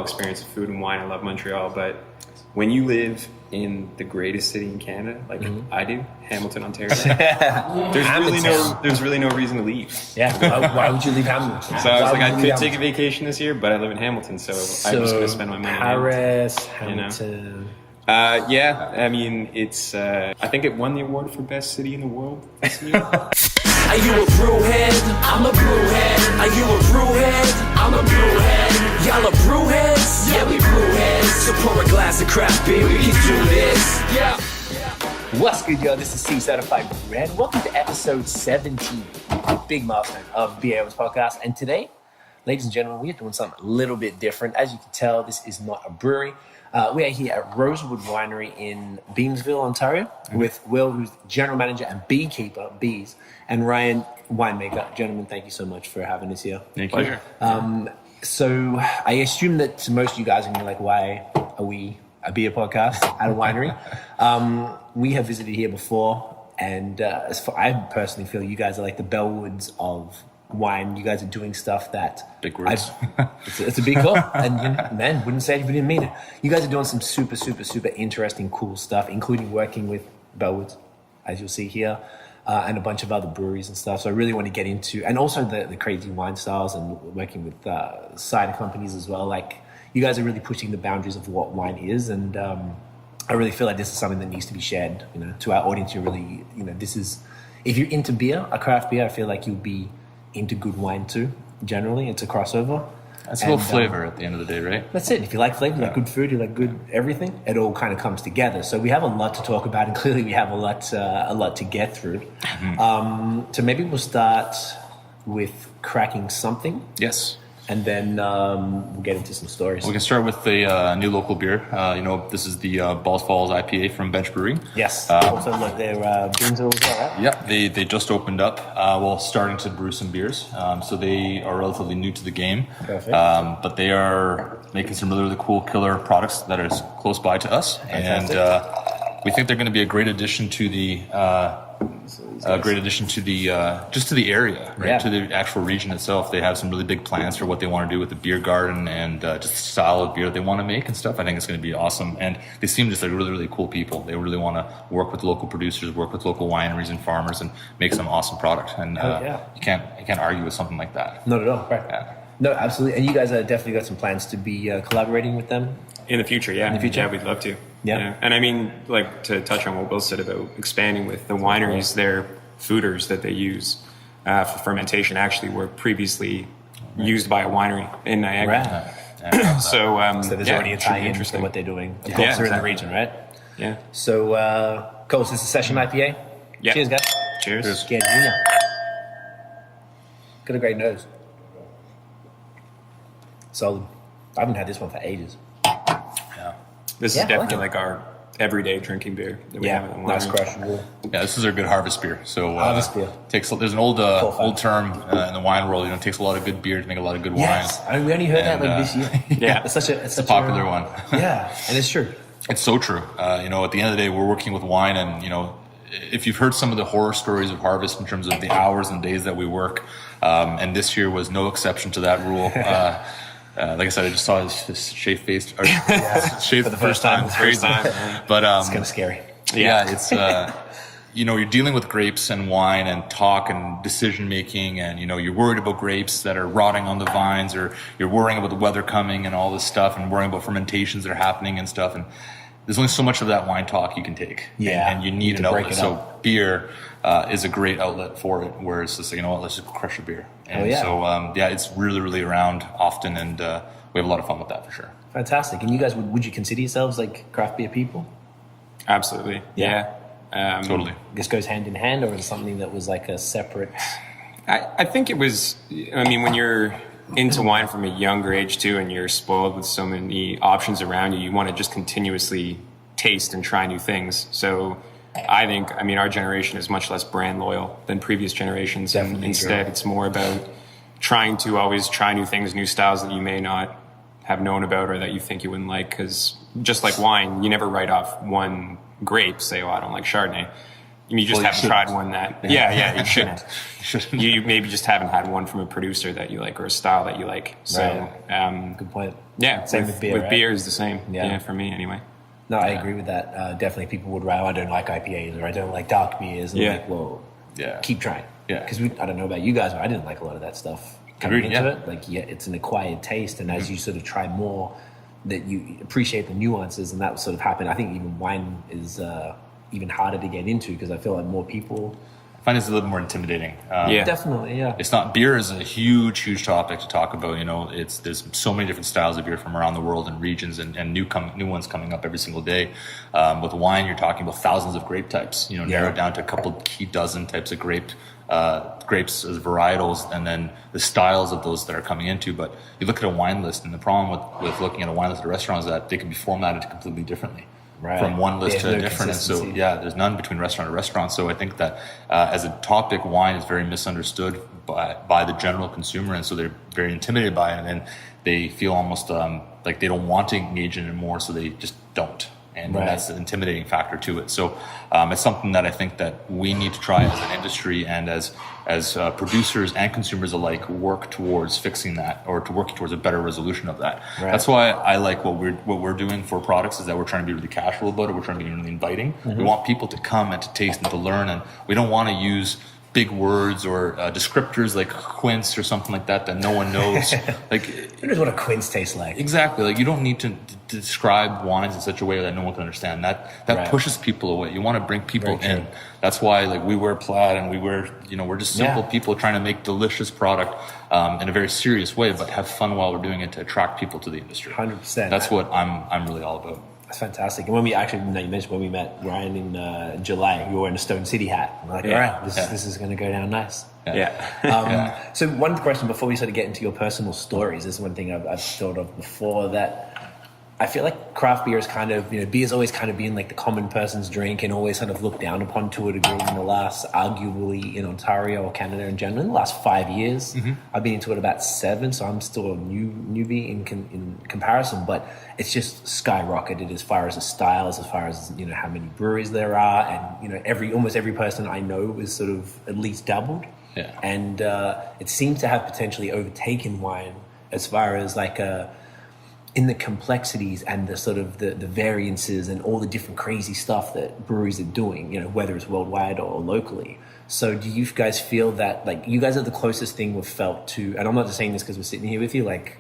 experience of food and wine. I love Montreal, but when you live in the greatest city in Canada, like I do, Hamilton, Ontario, there's really no reason to leave. Yeah, why would you leave Hamilton? So I was like, I could take a vacation this year, but I live in Hamilton, so I'm just going to spend my money Paris, in Hamilton. Hamilton. Yeah, I mean, it's. I think it won the award for best city in the world this year. Are you a brewhead? I'm a brewhead. Are you a brewhead? I'm a brewhead. Y'all are brewheads? Yeah, we brewheads. So pour a glass of craft beer, we can do this. Yeah. What's good, y'all? This is C Certified Brewhead. Welcome to episode 17, big milestone of BAOS podcast. And today, ladies and gentlemen, we are doing something a little bit different. As you can tell, this is not a brewery. We are here at Rosewood Winery in Beamsville, Ontario, with Will, who's general manager and beekeeper of bees, and Ryan, winemaker. Gentlemen, thank you so much for having us here. Thank you. So I assume that most of you guys are going to be like, why are we a beer podcast at a winery? We have visited here before, and I personally feel you guys are like the Bellwoods of wine. You guys are doing stuff that big words. It's a big call, and man, wouldn't say it if you didn't mean it. You guys are doing some super interesting, cool stuff, including working with Bellwoods, as you'll see here, and a bunch of other breweries and stuff. So I really want to get into, and also the crazy wine styles, and working with cider companies as well. Like, you guys are really pushing the boundaries of what wine is, and I really feel like this is something that needs to be shared, to our audience. You really, this is, if you're into beer, a craft beer, I feel like you'll be into good wine too. Generally, it's a crossover. It's about flavor at the end of the day, right? That's it. If you like flavor, you like good food, you like good everything, it all kind of comes together. So we have a lot to talk about, and clearly we have a lot to get through. Mm-hmm. So maybe we'll start with cracking something. Yes. And then we'll get into some stories. We can start with the new local beer. This is the Balls Falls IPA from Bench Brewing. Yes. Also, look, they're Beamsville as well, right? Yeah, they just opened up. Starting to brew some beers. So they are relatively new to the game. Perfect. But they are making some really cool killer products that are close by to us. Fantastic. And we think they're going to be a great addition to the just to the area, right? Yeah. To the actual region itself. They have some really big plans for what they want to do with the beer garden and just the style of beer they want to make and stuff. I think it's going to be awesome. And they seem just like really cool people. They really want to work with local producers, work with local wineries and farmers, and make some awesome product. And you can't argue with something like that. Not at all. Right. Yeah. No, absolutely. And you guys have definitely got some plans to be collaborating with them In the future, yeah. In the future? Yeah, we'd love to. Yeah. And I mean, like, to touch on what Will said about expanding with the wineries, their fooders that they use for fermentation actually were previously used by a winery in Niagara. Yeah. So there's already a tie-in to what they're doing. Of course, they're in the region, right? Yeah. So, cool. So this is Session IPA. Yeah. Cheers, guys. Cheers. Get in here. Got a great nose. Solid. I haven't had this one for ages. Yeah. This is definitely like our everyday drinking beer that we have at the winery. Nice crushable. Yeah, this is our good harvest beer. So Harvest beer. There's an old term in the wine world. It takes a lot of good beer to make a lot of good Yes, wine. we only heard that like this year. Yeah. it's such a popular one. Yeah, and it's true. It's so true. At the end of the day, we're working with wine, and if you've heard some of the horror stories of harvest in terms of the hours and days that we work, and this year was no exception to that rule. Like I said, I just saw his shaved-faced, shaved For the first time. It's crazy. But It's kind of scary. yeah, it's you're dealing with grapes and wine and talk and decision making, and you're worried about grapes that are rotting on the vines, or you're worrying about the weather coming and all this stuff, and worrying about fermentations that are happening and stuff. And there's only so much of that wine talk you can take. Yeah, and you need an to break outlet. it So up. beer is a great outlet for it, where it's just like, let's just crush a beer. And so it's really around often, and we have a lot of fun with that for sure. Fantastic. And you guys, would you consider yourselves like craft beer people? Absolutely. Yeah. Totally. This goes hand in hand, or is it something that was like a separate? I think it was, when you're into wine from a younger age too, and you're spoiled with so many options around you, you want to just continuously taste and try new things. So I think, our generation is much less brand loyal than previous generations. Definitely and instead, it's more about trying to always try new things, new styles that you may not have known about or that you think you wouldn't like. Because just like wine, you never write off one grape, say, I don't like Chardonnay. you just Well, you haven't tried one that. Yeah, you shouldn't. Shouldn't. You maybe just haven't had one from a producer that you like or a style that you like. So, Good point. yeah, Same with beer, With right? beer is the same. Yeah. Yeah, for me anyway. No, I agree with that. Definitely, people would write, I don't like IPAs or I don't like dark beers. And Yeah. like, well, Yeah. keep trying. Yeah. Because I don't know about you guys, but I didn't like a lot of that stuff coming Agreed, into yeah. it. Like, it's an acquired taste, and as you sort of try more, that you appreciate the nuances, and that sort of happened. I think even wine is even harder to get into because I feel like more people. I find it's a little more intimidating. Yeah. Definitely, yeah. It's not, beer is a huge topic to talk about. You know, there's so many different styles of beer from around the world and regions, and new ones coming up every single day. With wine, you're talking about thousands of grape types. You know, narrowed down to a couple key dozen types of grapes as varietals, and then the styles of those that are coming into. But you look at a wine list, and the problem with looking at a wine list at a restaurant is that they can be formatted completely differently. Right. From one list There's to a no different. And so, consistency. yeah, there's none between restaurant to restaurant. So I think that as a topic, wine is very misunderstood by the general consumer. And so they're very intimidated by it. And they feel almost like they don't want to engage in it more. So they just don't. And Right. that's an intimidating factor to it. So it's something that I think that we need to try as an industry and as producers and consumers alike work towards fixing that, or to working towards a better resolution of that. Right. That's why I like what we're doing for products, is that we're trying to be really casual about it. We're trying to be really inviting. We want people to come and to taste and to learn, and we don't want to use big words or descriptors like quince or something like that no one knows. Like, Who knows what a quince tastes like? exactly, like you don't need to describe wines in such a way that no one can understand. That Right. pushes people away. You want to bring people Very in. true. That's why, like, we wear plaid and we're just simple people trying to make delicious product in a very serious way, but have fun while we're doing it to attract people to the industry. 100%. That's what I'm really all about. That's fantastic. And when we actually, now you mentioned when we met Ryan in July, you were wearing a Stone City hat. We're like, Yeah. all right, this is going to go down nice. Yeah. So one question before we sort of get into your personal stories, this is one thing I've thought of before, that I feel like craft beer is kind of, beer's always kind of been like the common person's drink and always sort of looked down upon to a degree in the last, arguably in Ontario or Canada in general, in the last 5 years. I've been into it about 7, so I'm still a newbie in comparison, but it's just skyrocketed as far as the styles, as far as, how many breweries there are, and, almost every person I know is sort of at least dabbled. Yeah. And it seems to have potentially overtaken wine as far as like in the complexities and the sort of the variances and all the different crazy stuff that breweries are doing, whether it's worldwide or locally. So do you guys feel that, like, you guys are the closest thing we've felt to, and I'm not just saying this because we're sitting here with you, like,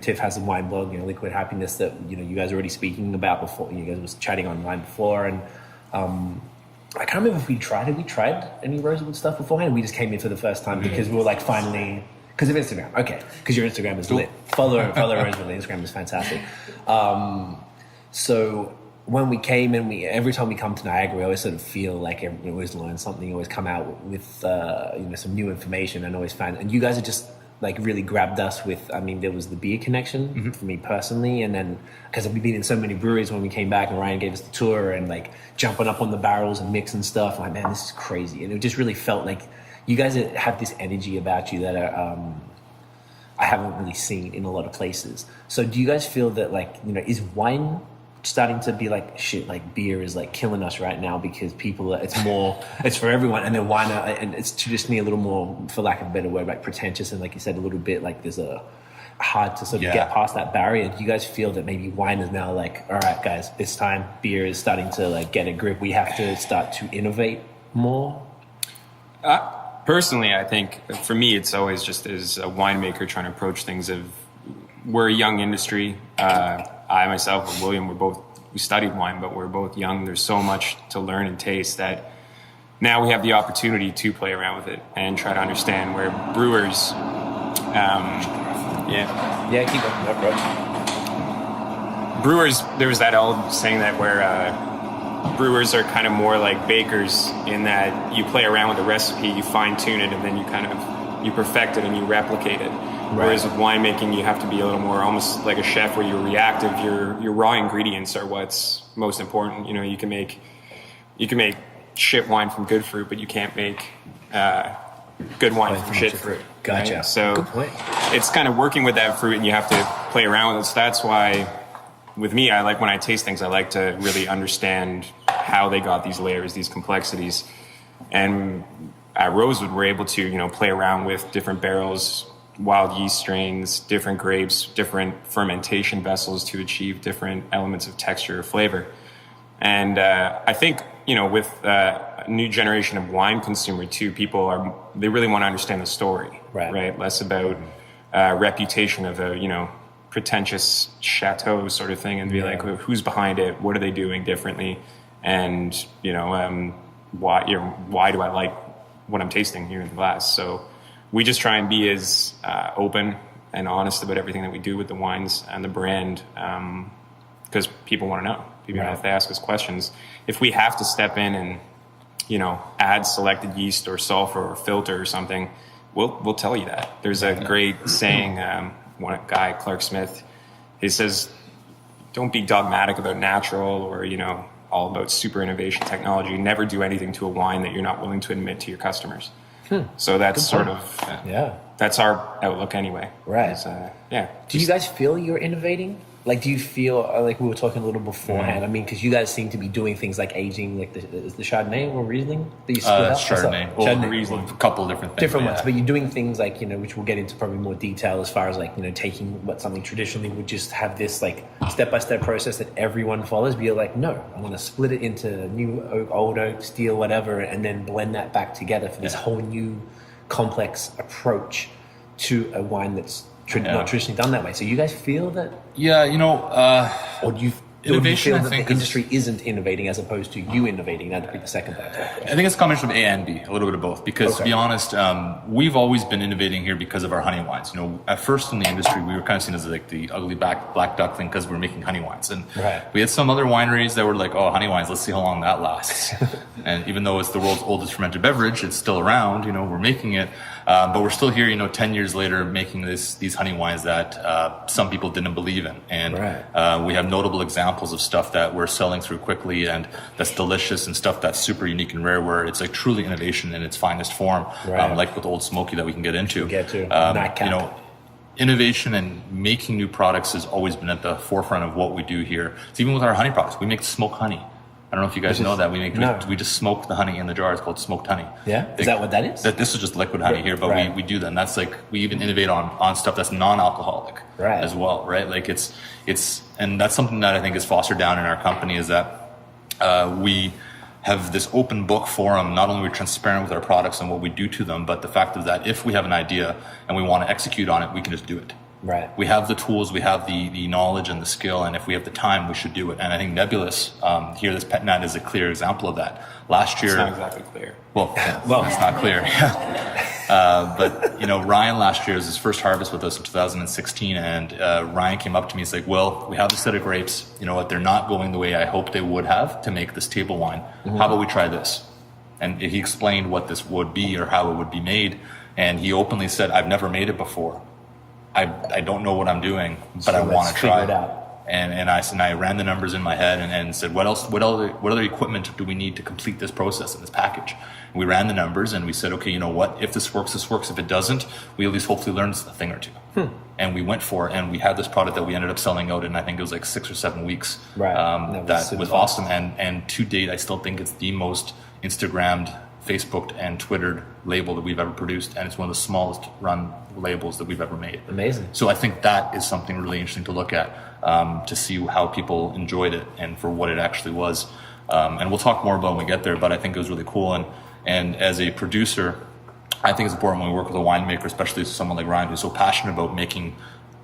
Tiff has a wine blog, Liquid Happiness, that, you guys are already speaking about before, you guys was chatting online before, and I can't remember if we tried any Rosewood stuff beforehand. We just came in for the first time because we were like, finally, because of Instagram. Okay, because your Instagram is lit. Follow Rosewood. Instagram is fantastic. So when we came in, every time we come to Niagara, we always sort of feel like we always learn something, always come out with some new information, and always find. And you guys are just like really grabbed us with. I mean, there was the beer connection for me personally, and then because we've been in so many breweries when we came back, and Ryan gave us the tour, and like jumping up on the barrels and mixing stuff. Like, man, this is crazy, and it just really felt like you guys have this energy about you that are. I haven't really seen in a lot of places. So do you guys feel that, like, is wine starting to be like, shit, like beer is like killing us right now because it's for everyone, and then wine, and it's traditionally a little more, for lack of a better word, like pretentious, and like you said, a little bit like there's a hard to sort of get past that barrier. Do you guys feel that maybe wine is now like, all right, guys, this time beer is starting to like get a grip, we have to start to innovate more? Personally, I think for me, it's always just as a winemaker trying to approach things we're a young industry. I myself and William, we studied wine, but we're both young. There's so much to learn and taste that now we have the opportunity to play around with it and try to understand where brewers, Keep going, no problem. brewers, there was that old saying that where, brewers are kind of more like bakers in that you play around with the recipe, you fine tune it, and then you perfect it and you replicate it. Whereas with winemaking, you have to be a little more almost like a chef, where you're reactive. Your raw ingredients are what's most important. You can make shit wine from good fruit, but you can't make good wine from shit fruit. Gotcha. Right? So good point. It's kind of working with that fruit, and you have to play around with it. So that's why, with me, I like when I taste things, I like to really understand how they got these layers, these complexities. And at Rosewood, we're able to, play around with different barrels, wild yeast strains, different grapes, different fermentation vessels to achieve different elements of texture or flavor. And I think, with a new generation of wine consumer too, they really want to understand the story, right? Less about reputation of a, pretentious chateau sort of thing, and be like, who's behind it? What are they doing differently? And, why do I like what I'm tasting here in the glass? So we just try and be as open and honest about everything that we do with the wines and the brand, because people want to know. If they ask us questions, if we have to step in and, add selected yeast or sulfur or filter or something, we'll tell you that. There's a great saying, one guy, Clark Smith, he says, don't be dogmatic about natural or, all about super innovation technology. Never do anything to a wine that you're not willing to admit to your customers. So that's sort of, that's our outlook anyway. Right. Do you guys feel you're innovating? Like, do you feel, like we were talking a little beforehand, I mean, because you guys seem to be doing things like aging, like the Chardonnay or Riesling that you split up? Chardonnay. Chardonnay. Riesling, a couple of different things. Different ones, but you're doing things like, which we'll get into probably more detail as far as like, taking what something traditionally would just have this like step-by-step process that everyone follows, but you're like, no, I'm going to split it into new oak, old oak, steel, whatever, and then blend that back together for this whole new complex approach to a wine that's not traditionally done that way. So you guys feel that? Yeah, or do you innovation, feel I that think, the industry isn't innovating as opposed to you innovating? That'd be the second part. I think it's a combination of A and B, a little bit of both. Because to be honest, we've always been innovating here because of our honey wines. At first in the industry, we were kind of seen as like the ugly black duckling because we're making honey wines. And we had some other wineries that were like, oh, honey wines, let's see how long that lasts. And even though it's the world's oldest fermented beverage, it's still around, we're making it. But we're still here, 10 years later, making these honey wines that some people didn't believe in. And we have notable examples of stuff that we're selling through quickly and that's delicious, and stuff that's super unique and rare, where it's like truly innovation in its finest form, like with Old Smokey that we can get into. Innovation and making new products has always been at the forefront of what we do here. So even with our honey products, we make smoked honey. I don't know if you guys know that. We just smoke the honey in the jar. It's called smoked honey. Yeah? Is that what that is? This is just liquid honey here, but we do that. And that's like, we even innovate on stuff that's non-alcoholic as well, right? Like and that's something that I think is fostered down in our company, is that we have this open book forum. Not only are we transparent with our products and what we do to them, but the fact of that if we have an idea and we want to execute on it, we can just do it. We have the tools, we have the knowledge and the skill, and if we have the time, we should do it. And I think Nebulous, here, this pet nat is a clear example of that. Last year... It's not exactly clear. Well, it's not clear. But, Ryan last year was his first harvest with us in 2016, and Ryan came up to me and said, well, we have this set of grapes, they're not going the way I hoped they would have to make this table wine. How about we try this? And he explained what this would be or how it would be made, and he openly said, I've never made it before. I don't know what I'm doing, but I want to try it out. And I ran the numbers in my head and said, what other equipment do we need to complete this process in this package? And we ran the numbers and we said, okay, you know what? If this works, this works. If it doesn't, we at least hopefully learned a thing or two. And we went for it, and we had this product that we ended up selling out in, I think it was like 6 or 7 weeks. That was awesome. And to date, I still think it's the most Instagrammed, Facebooked, and Twittered label that we've ever produced, and it's one of the smallest run labels that we've ever made. Amazing. So I think that is something really interesting to look at, to see how people enjoyed it and for what it actually was. And we'll talk more about when we get there, but I think it was really cool. And as a producer, I think it's important when we work with a winemaker, especially someone like Ryan, who's so passionate about making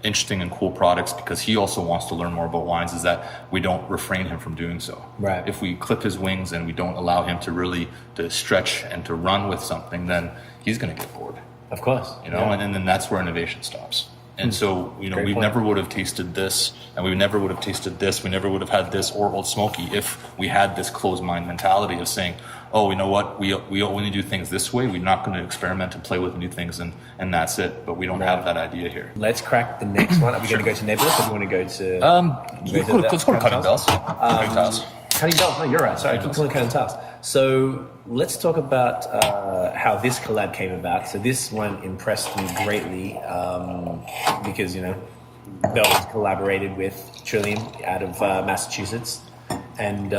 interesting and cool products, because he also wants to learn more about wines, is that we don't refrain him from doing so. If we clip his wings and we don't allow him to really to stretch and to run with something, then he's going to get bored. Of course. And then that's where innovation stops. And so, we never would have tasted this, and we never would have tasted this, we never would have had this or Old Smokey if we had this closed mind mentality of saying, oh, you know what, we only do things this way, we're not going to experiment and play with new things, and that's it. But we don't have that idea here. Let's crack the next one. Are we going to go to Nebulous, or do you want to go to... Let's go to Cutting Bells. Cutting Bells. Cutting Bells, no, you're right. Sorry, I keep calling Cutting Bells. So let's talk about how this collab came about. So this one impressed me greatly because, Bellwoods collaborated with Trillium out of Massachusetts. And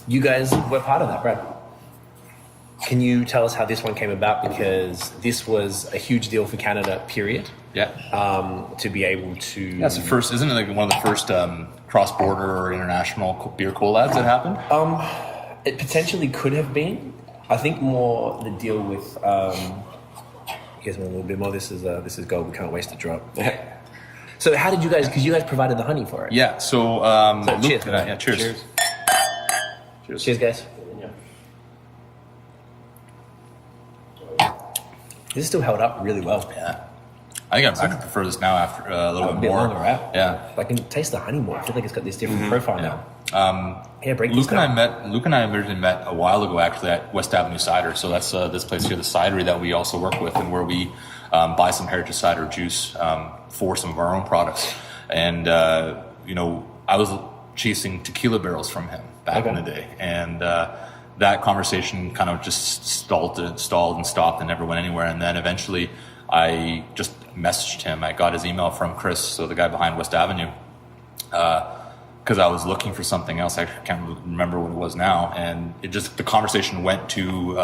you guys were part of that, Brad. Can you tell us how this one came about? Because this was a huge deal for Canada, period. Yeah. To be able to... Yeah, it's the first, isn't it like one of the first cross-border or international beer collabs that happened? It potentially could have been. I think more the deal with... you guys want a little bit more? This is gold. We can't waste a drop. So how did you guys... Because you guys provided the honey for it. Yeah, so... cheers. Cheers. Cheers, guys. This is still held up really well. Yeah. I think I prefer this now after a little bit bit more. longer, right? Yeah. I can taste the honey more. I feel like it's got this different profile now. Break Luke and I originally met a while ago actually at West Avenue Cider. So that's this place here, the cidery that we also work with, and where we buy some heritage cider juice for some of our own products. And I was chasing tequila barrels from him back in the day, and that conversation kind of just stalled and stopped and never went anywhere. And then eventually I just messaged him. I got his email from Chris, so the guy behind West Avenue, because I was looking for something else. I can't remember what it was now. And the conversation went to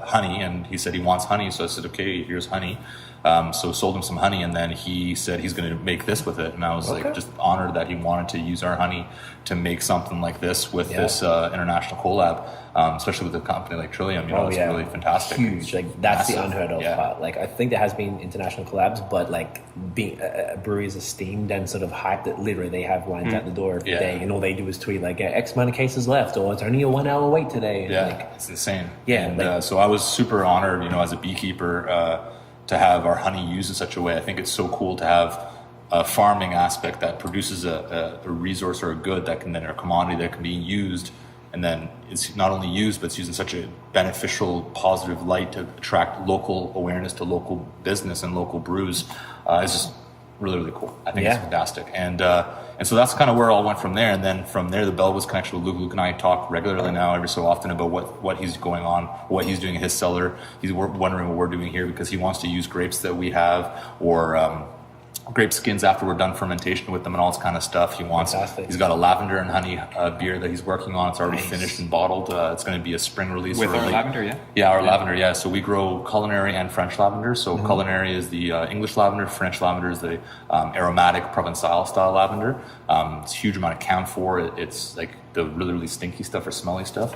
honey, and he said he wants honey. So I said, okay, here's honey. So sold him some honey, and then he said he's going to make this with it. And I was like just honored that he wanted to use our honey to make something like this with this international collab, especially with a company like Trillium. It's really fantastic. Huge. Like that's massive. the unheard of part. Like I think there has been international collabs, but like being a brewery is esteemed and sort of hyped that literally they have lines at the door every day, and all they do is tweet like X amount of cases left, or it's only a 1 hour wait today. Yeah, it's insane. Yeah, and so I was super honored, as a beekeeper, to have our honey used in such a way. I think it's so cool to have a farming aspect that produces a resource or a good that can then, or a commodity that can be used, and then it's not only used, but it's used in such a beneficial, positive light to attract local awareness to local business and local brews. It's just really, really cool. I think it's fantastic. And so that's kind of where it all went from there. And then from there, the Bellwoods connection with Luke. Luke and I talk regularly now, every so often, about what he's going on, what he's doing in his cellar. He's wondering what we're doing here because he wants to use grapes that we have, or grape skins after we're done fermentation with them and all this kind of stuff. He's got a lavender and honey beer that he's working on. It's already finished and bottled. It's going to be a spring release. With our lavender, our lavender, So we grow culinary and French lavender. So culinary is the English lavender. French lavender is the aromatic Provençal style lavender. It's a huge amount of camphor. It's like the really, really stinky stuff or smelly stuff.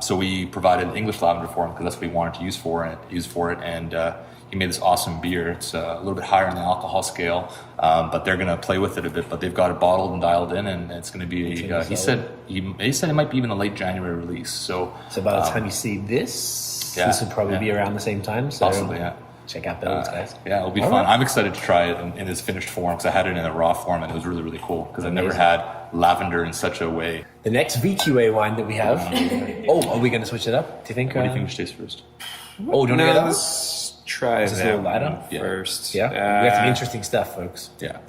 So we provided English lavender for him because that's what he wanted to use for it. And he made this awesome beer. It's a little bit higher in the alcohol scale, but they're going to play with it a bit. But they've got it bottled and dialed in, and it's going to be. He said it might be even a late January release. So by the time you see this will probably be around the same time. So possibly, check out Bellwoods, guys. Yeah, it'll be fun. Right. I'm excited to try it in its finished form because I had it in a raw form, and it was really, really cool because I've never had lavender in such a way. The next VQA wine that we have. Are we going to switch it up? Do you think? What do you think we should taste first? Do you want to get that? Try that first. Yeah, we have some interesting stuff, folks. Yeah.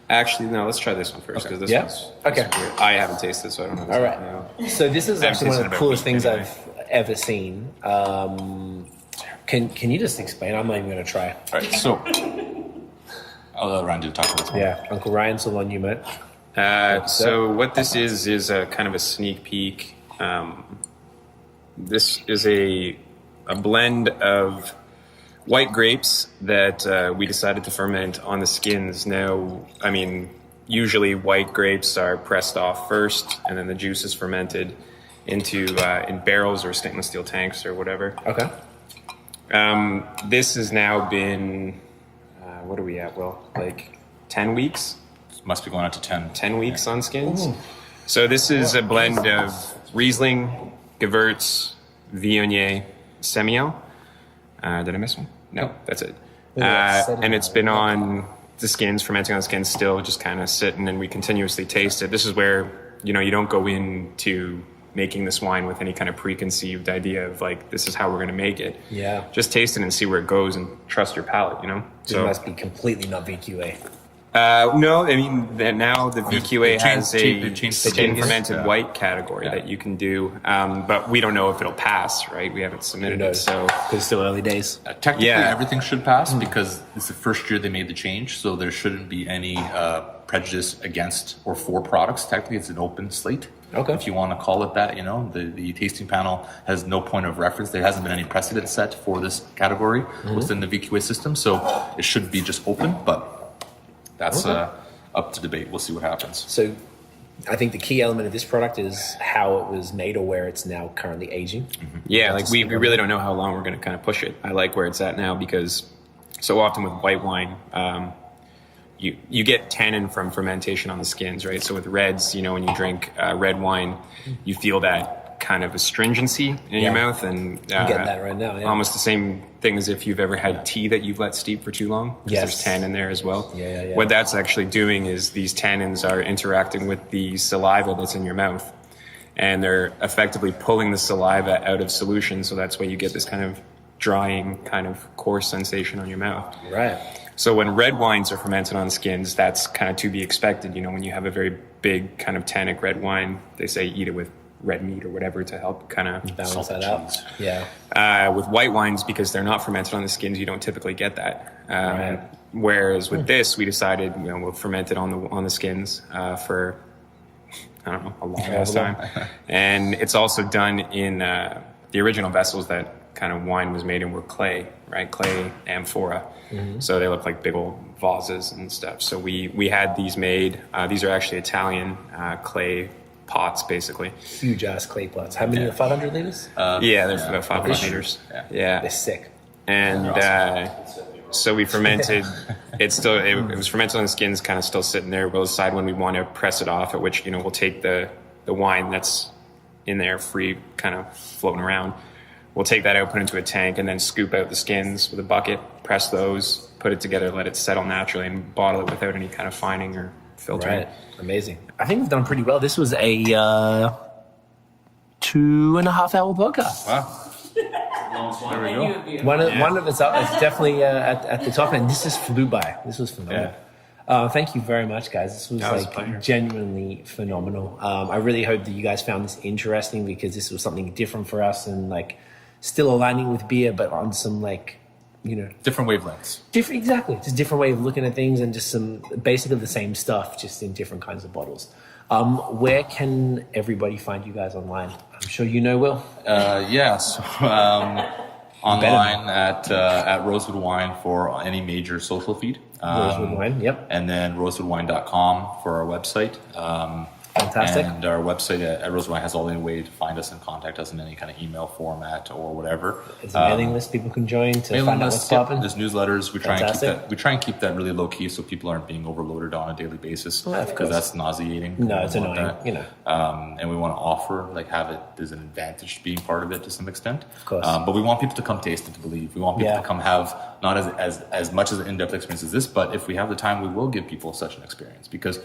Actually, no. Let's try this one first because this one's weird. I haven't tasted, so I don't know. All right. So this is actually one of the coolest things I've ever seen. Can you just explain? I'm not even going to try. All right. So I'll let Ryan do the talk about this one. Yeah, Uncle Ryan's the one you met. So what this is a kind of a sneak peek. This is a blend of white grapes that we decided to ferment on the skins. Now, I mean, usually white grapes are pressed off first, and then the juice is fermented into in barrels or stainless steel tanks or whatever. Okay. This has now been, what are we at? Well, like 10 weeks? Must be going out to 10 weeks on skins. Ooh. So this is a blend of Riesling, Gewurz, Viognier, Semillon. Did I miss one? No, that's it. And it's been on the skins, fermenting on the skins still, just kind of sitting, and we continuously taste it. This is where, you don't go into making this wine with any kind of preconceived idea of like, this is how we're going to make it. Yeah. Just taste it and see where it goes and trust your palate, So it must be completely not VQA. No, I mean, now the VQA has a skin fermented white category that you can do, but we don't know if it'll pass, right? We haven't submitted it, so because it's still early days. Technically, everything should pass because it's the first year they made the change, so there shouldn't be any prejudice against or for products. Technically, it's an open slate. Okay. if you want to call it that. The tasting panel has no point of reference. There hasn't been any precedent set for this category within the VQA system, so it should be just open, but that's up to debate. We'll see what happens. So I think the key element of this product is how it was made or where it's now currently aging. Yeah, like we really don't know how long we're going to kind of push it. I like where it's at now because so often with white wine, you get tannin from fermentation on the skins, right? So with reds, when you drink red wine, you feel that kind of astringency in your mouth, and You get that right now, yeah. almost the same thing as if you've ever had tea that you've let steep for too long. Yes. There's tannin there as well. Yeah. What that's actually doing is these tannins are interacting with the saliva that's in your mouth, and they're effectively pulling the saliva out of solution. So that's why you get this kind of drying, kind of coarse sensation on your mouth. Right. So when red wines are fermented on skins, that's kind of to be expected. When you have a very big kind of tannic red wine, they say eat it with red meat or whatever to help kind of Balance that out. Yeah. with white wines, because they're not fermented on the skins, you don't typically get that. Right. Whereas with this, we decided we'll ferment it on the skins for I don't know, a long ass time, and it's also done in the original vessels that kind of wine was made in were clay, right? Clay amphora. So they look like big old vases and stuff. So we had these made. These are actually Italian clay pots, basically. Huge ass clay pots. How many? 500 liters? Yeah, there's about 500 liters. Yeah. They're sick. And so we fermented. It was fermented on the skins, kind of still sitting there. We'll decide when we want to press it off, at which we'll take the wine that's in there free, kind of floating around. We'll take that out, put it into a tank, and then scoop out the skins with a bucket, press those, put it together, let it settle naturally, and bottle it without any kind of fining or filtering. Right. Amazing. I think we've done pretty well. This was a 2.5 hour podcast. Wow. There we go. One of it's up. It's definitely at the top end. This just flew by. This was phenomenal. Thank you very much, guys. This was was a pleasure. genuinely phenomenal. I really hope that you guys found this interesting, because this was something different for us, and still aligning with beer, but on some Different wavelengths. exactly, just different way of looking at things, and just some basically the same stuff, just in different kinds of bottles. Where can everybody find you guys online? I'm sure Will. So online at Rosewood Wine for any major social feed. Rosewood Wine, yep. And then rosewoodwine.com for our website. Fantastic. And our website at Rosewood Wine has all the way to find us and contact us in any kind of email format or whatever. It's a mailing list people can join to Mailing find out list, what's popping. There's newsletters. We try Fantastic. and keep that really low key, so people aren't being overloaded on a daily basis, of because course. that's nauseating. No, We it's don't want annoying, that. And we want to offer, have it as an advantage to being part of it to some extent. Of course. But we want people to come taste and to believe. We want people Yeah. to come have not as much as an in-depth experience as this, but if we have the time, we will give people such an experience, because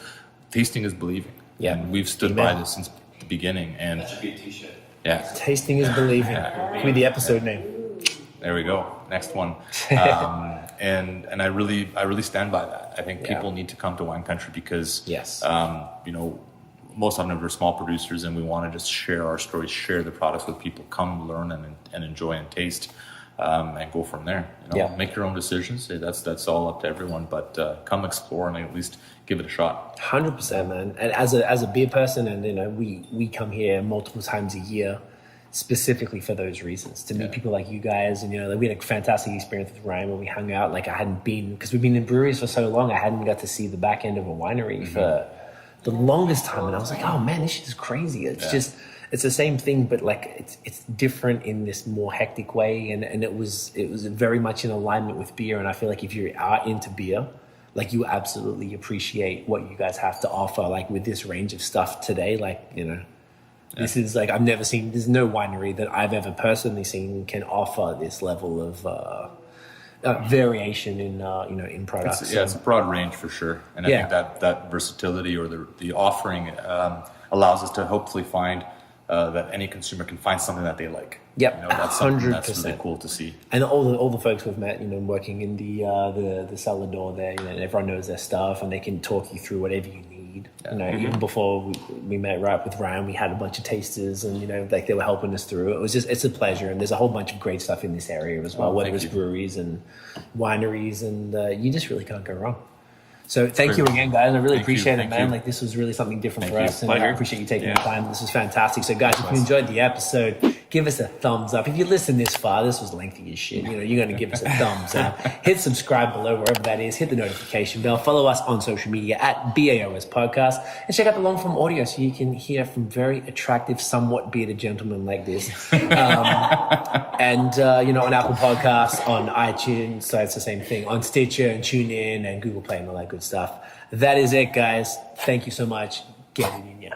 tasting is believing. Yeah. And we've stood Amen. by this since the beginning. And That should be a t-shirt. yeah. Tasting is believing. Could be the episode name. There we go. Next one. And I really stand by that. I think people need to come to wine country because, Yes. most often we're small producers and we want to just share our stories, share the products with people, come learn and enjoy and taste, and go from there. Make your own decisions. That's all up to everyone, but come explore and at least give it a shot. 100%, man. And as a beer person, and we come here multiple times a year specifically for those reasons, to meet people like you guys. And we had a fantastic experience with Ryan when we hung out. I hadn't been, because we've been in breweries for so long, I hadn't got to see the back end of a winery for the longest time, and I was like, oh man, this shit is crazy. It's just, it's the same thing, but it's different in this more hectic way, and it was very much in alignment with beer. And I feel like if you are into beer, you absolutely appreciate what you guys have to offer, with this range of stuff today. This is I've never seen, there's no winery that I've ever personally seen can offer this level of variation in products. It's a broad range for sure, and I think that versatility or the offering allows us to hopefully find that any consumer can find something that they like. Yep, that's something that's 100%. really cool to see. And all the folks we've met, working in the cellar door there, and everyone knows their stuff, and they can talk you through whatever you need. Even before we met right with Ryan, we had a bunch of tasters, and they were helping us through. It's a pleasure, and there's a whole bunch of great stuff in this area as well, whether it's breweries and wineries, and you just really can't go wrong. So thank you again, guys. I really Thank you, appreciate it, thank man. you. Like this was really something different for you. us, and I Pleasure. appreciate you taking Yeah. the time. This was fantastic. So, guys, if you enjoyed the episode, give us a thumbs up. If you listen this far, this was lengthy as shit. You know, you're going to give us a thumbs up. Hit subscribe below wherever that is. Hit the notification bell. Follow us on social media at BAOS Podcast, and check out the long form audio so you can hear from very attractive, somewhat bearded gentlemen like this. And you know, on Apple Podcasts, on iTunes, so it's the same thing. On Stitcher and TuneIn and Google Play and all that good stuff. That is it, guys. Thank you so much. Get it in ya.